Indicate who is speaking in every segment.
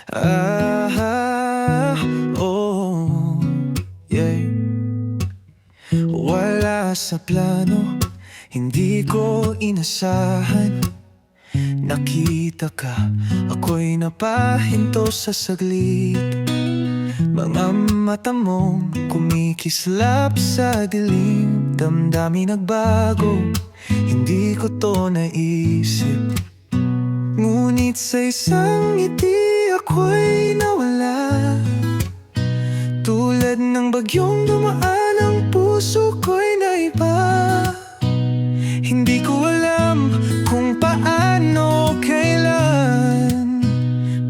Speaker 1: Ah, oh, yeah. Wala sa plano, hindi ko inasahan. Nakita ka, ako'y napahinto sa saglit. Mga mata mong kumikislap sa dilim. Damdamin nagbago, hindi ko to naisip. Ngunit sa isang ngiti ako'y nawala. Tulad ng bagyong dumaan, ang puso ko'y naiba. Hindi ko alam kung paano, kailan,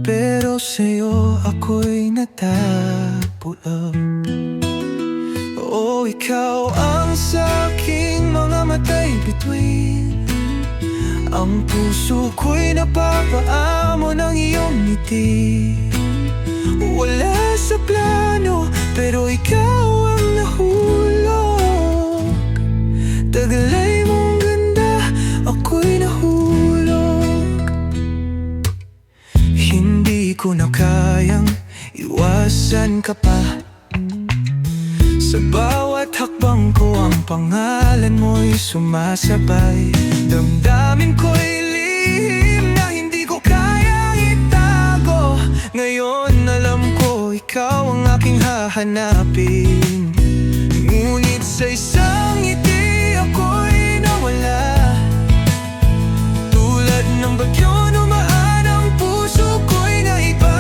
Speaker 1: pero sa'yo ako'y natapulog. Oh, ikaw ang sa'king mga matay bituin. Ang puso ko'y napapaamo ng iyong ngiti. Wala sa plano, pero ikaw ang nahulog. Taglay mong ganda, ako'y nahulog. Hindi ko na kayang iwasan ka pa. Sa bawat hakbang ko ang pangalan mo'y sumasabay. Damdamin ko'y lihim na hindi ko kayang itago. Ngayon alam ko ikaw ang aking hahanapin. Ngunit sa isang ngiti ako'y nawala. Tulad ng bagyo dumaan, ang puso ko'y naiba.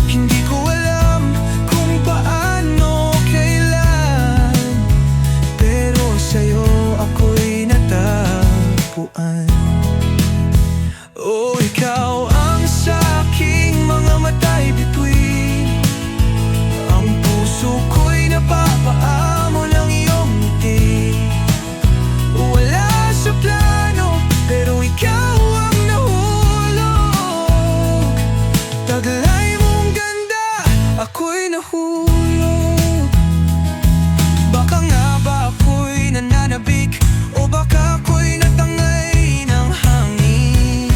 Speaker 1: Hindi ko alam kung paano, kailan, pero sa'yo ako'y natagpuan. Oh, ikaw ang sa'king mga matay bituin. Ang puso ko'y napapaamo ng iyong ngiti. Wala sa plano, pero ikaw ang nahulog. Taglay mong ganda, ako'y nahulog. Baka nga ba ako'y nananabik, o baka ako'y natangay ng hangin.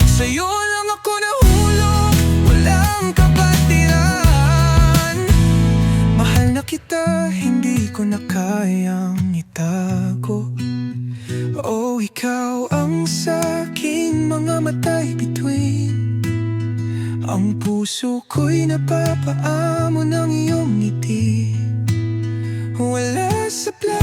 Speaker 1: Sa'yo lang ako nahulog, walang kapatiran. Mahal na kita, hindi ko na kayang itago. Oh, ikaw ang sa'king mga matay bituin. Ang puso ko'y napapaamo ng iyong ngiti. Wala sa plano,